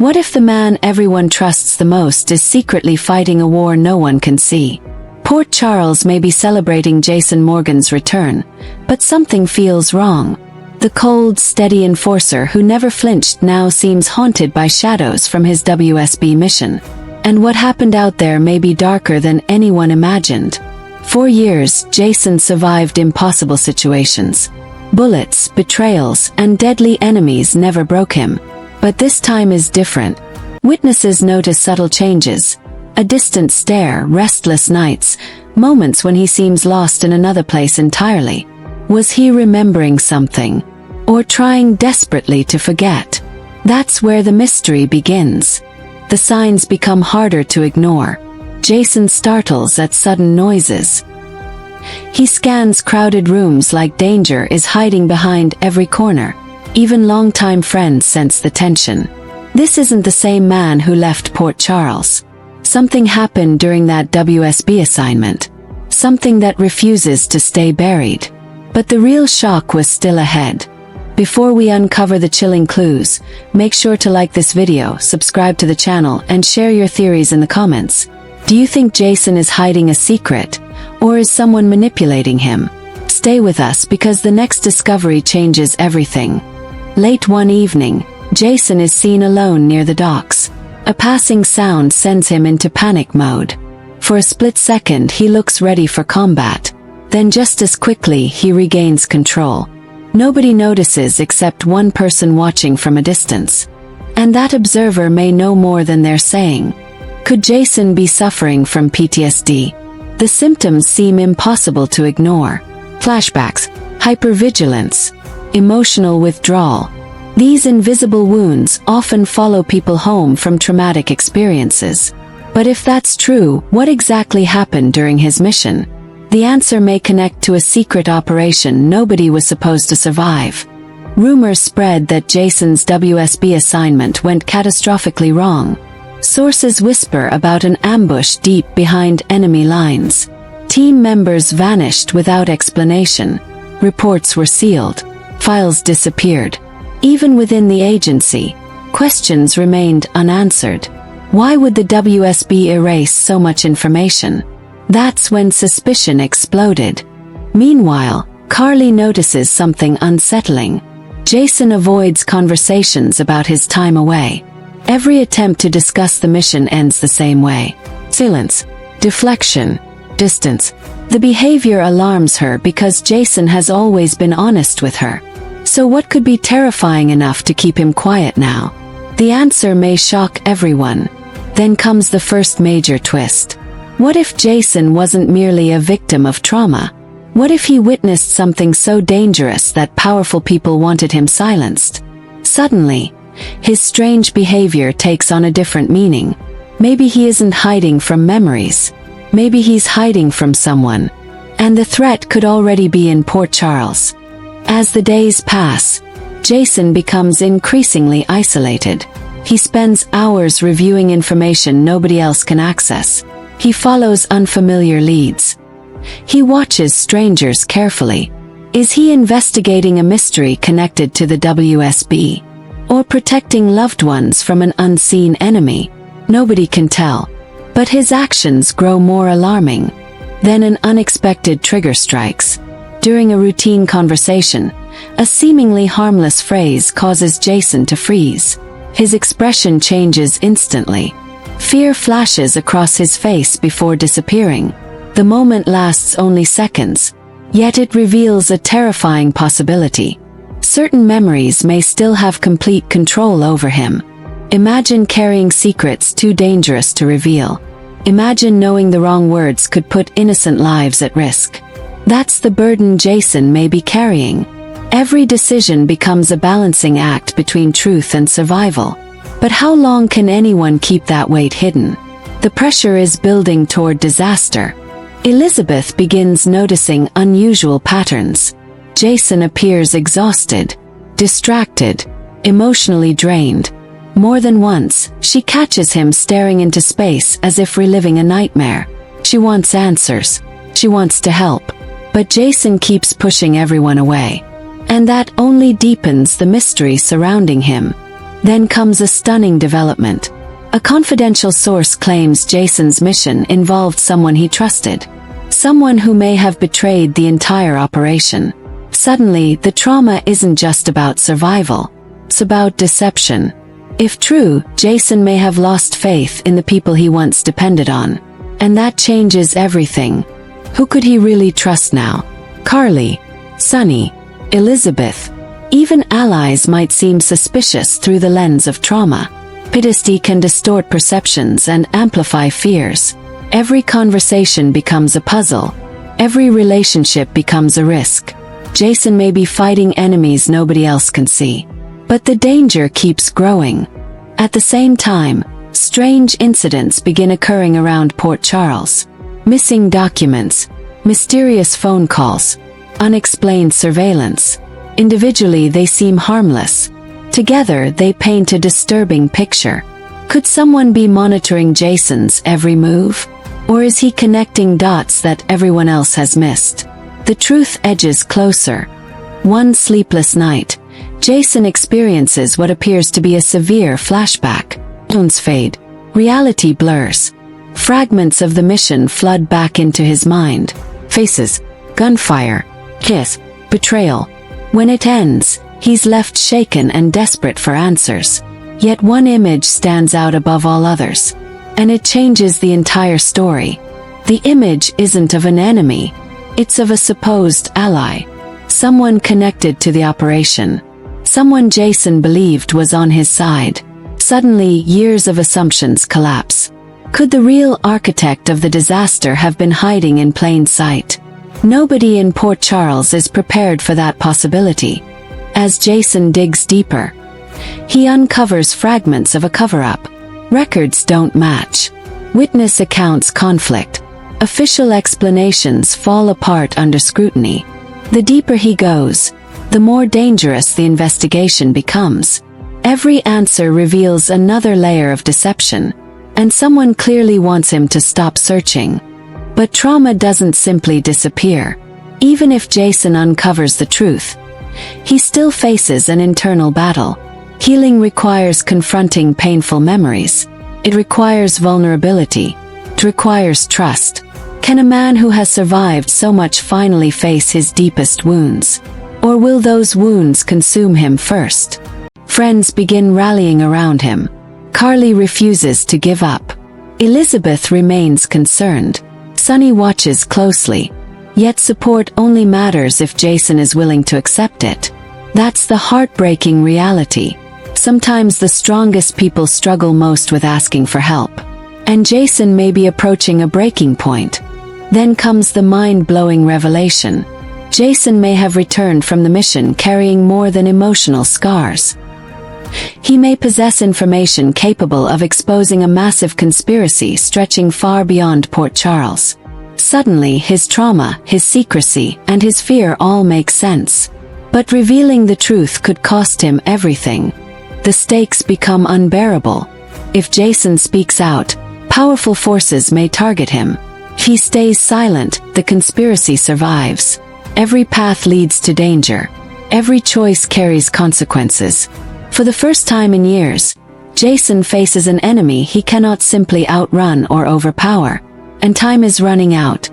What if the man everyone trusts the most is secretly fighting a war no one can see? Port Charles may be celebrating Jason Morgan's return, but something feels wrong. The cold, steady enforcer who never flinched now seems haunted by shadows from his WSB mission. And what happened out there may be darker than anyone imagined. For years, Jason survived impossible situations. Bullets, betrayals, and deadly enemies never broke him. But this time is different. Witnesses notice subtle changes. A distant stare, restless nights, moments when he seems lost in another place entirely. Was he remembering something? Or trying desperately to forget? That's where the mystery begins. The signs become harder to ignore. Jason startles at sudden noises. He scans crowded rooms like danger is hiding behind every corner. Even longtime friends sense the tension. This isn't the same man who left Port Charles. Something happened during that WSB assignment. Something that refuses to stay buried. But the real shock was still ahead. Before we uncover the chilling clues, make sure to like this video, subscribe to the channel, and share your theories in the comments. Do you think Jason is hiding a secret? Or is someone manipulating him? Stay with us because the next discovery changes everything. Late one evening, Jason is seen alone near the docks. A passing sound sends him into panic mode. For a split second he looks ready for combat. Then just as quickly he regains control. Nobody notices except one person watching from a distance. And that observer may know more than they're saying. Could Jason be suffering from PTSD? The symptoms seem impossible to ignore. Flashbacks, hypervigilance, emotional withdrawal. These invisible wounds often follow people home from traumatic experiences. But if that's true, what exactly happened during his mission? The answer may connect to a secret operation nobody was supposed to survive. Rumors spread that Jason's WSB assignment went catastrophically wrong. Sources whisper about an ambush deep behind enemy lines. Team members vanished without explanation. Reports were sealed. Files disappeared. Even within the agency, questions remained unanswered. Why would the WSB erase so much information? That's when suspicion exploded. Meanwhile, Carly notices something unsettling. Jason avoids conversations about his time away. Every attempt to discuss the mission ends the same way. Silence, deflection, distance. The behavior alarms her because Jason has always been honest with her. So what could be terrifying enough to keep him quiet now? The answer may shock everyone. Then comes the first major twist. What if Jason wasn't merely a victim of trauma? What if he witnessed something so dangerous that powerful people wanted him silenced? Suddenly, his strange behavior takes on a different meaning. Maybe he isn't hiding from memories. Maybe he's hiding from someone. And the threat could already be in Port Charles. As the days pass, Jason becomes increasingly isolated. He spends hours reviewing information nobody else can access. He follows unfamiliar leads. He watches strangers carefully. Is he investigating a mystery connected to the WSB? Or protecting loved ones from an unseen enemy? Nobody can tell. But his actions grow more alarming. Then an unexpected trigger strikes. During a routine conversation, a seemingly harmless phrase causes Jason to freeze. His expression changes instantly. Fear flashes across his face before disappearing. The moment lasts only seconds, yet it reveals a terrifying possibility. Certain memories may still have complete control over him. Imagine carrying secrets too dangerous to reveal. Imagine knowing the wrong words could put innocent lives at risk. That's the burden Jason may be carrying. Every decision becomes a balancing act between truth and survival. But how long can anyone keep that weight hidden? The pressure is building toward disaster. Elizabeth begins noticing unusual patterns. Jason appears exhausted, distracted, emotionally drained. More than once, she catches him staring into space as if reliving a nightmare. She wants answers. She wants to help. But Jason keeps pushing everyone away. And that only deepens the mystery surrounding him. Then comes a stunning development. A confidential source claims Jason's mission involved someone he trusted. Someone who may have betrayed the entire operation. Suddenly, the trauma isn't just about survival. It's about deception. If true, Jason may have lost faith in the people he once depended on. And that changes everything. Who could he really trust now? Carly, Sonny, Elizabeth. Even allies might seem suspicious through the lens of trauma. PTSD can distort perceptions and amplify fears. Every conversation becomes a puzzle. Every relationship becomes a risk. Jason may be fighting enemies nobody else can see. But the danger keeps growing. At the same time, strange incidents begin occurring around Port Charles. Missing documents, mysterious phone calls, unexplained surveillance. Individually they seem harmless. Together they paint a disturbing picture. Could someone be monitoring Jason's every move? Or is he connecting dots that everyone else has missed? The truth edges closer. One sleepless night, Jason experiences what appears to be a severe flashback. Tones fade. Reality blurs. Fragments of the mission flood back into his mind. Faces, gunfire, kiss, betrayal. When it ends, he's left shaken and desperate for answers. Yet one image stands out above all others. And it changes the entire story. The image isn't of an enemy. It's of a supposed ally. Someone connected to the operation. Someone Jason believed was on his side. Suddenly, years of assumptions collapse. Could the real architect of the disaster have been hiding in plain sight? Nobody in Port Charles is prepared for that possibility. As Jason digs deeper, he uncovers fragments of a cover-up. Records don't match. Witness accounts conflict. Official explanations fall apart under scrutiny. The deeper he goes, the more dangerous the investigation becomes. Every answer reveals another layer of deception, and someone clearly wants him to stop searching. But trauma doesn't simply disappear. Even if Jason uncovers the truth, he still faces an internal battle. Healing requires confronting painful memories. It requires vulnerability. It requires trust. Can a man who has survived so much finally face his deepest wounds? Or will those wounds consume him first? Friends begin rallying around him. Carly refuses to give up. Elizabeth remains concerned. Sonny watches closely. Yet support only matters if Jason is willing to accept it. That's the heartbreaking reality. Sometimes the strongest people struggle most with asking for help. And Jason may be approaching a breaking point. Then comes the mind-blowing revelation. Jason may have returned from the mission carrying more than emotional scars. He may possess information capable of exposing a massive conspiracy stretching far beyond Port Charles. Suddenly, his trauma, his secrecy, and his fear all make sense. But revealing the truth could cost him everything. The stakes become unbearable. If Jason speaks out, powerful forces may target him. If he stays silent, the conspiracy survives. Every path leads to danger. Every choice carries consequences. For the first time in years, Jason faces an enemy he cannot simply outrun or overpower. And time is running out.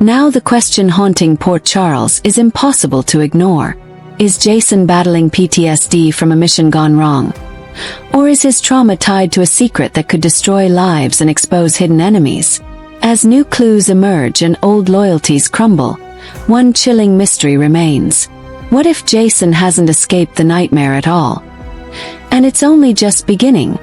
Now the question haunting Port Charles is impossible to ignore. Is Jason battling PTSD from a mission gone wrong? Or is his trauma tied to a secret that could destroy lives and expose hidden enemies? As new clues emerge and old loyalties crumble, one chilling mystery remains. What if Jason hasn't escaped the nightmare at all? And it's only just beginning.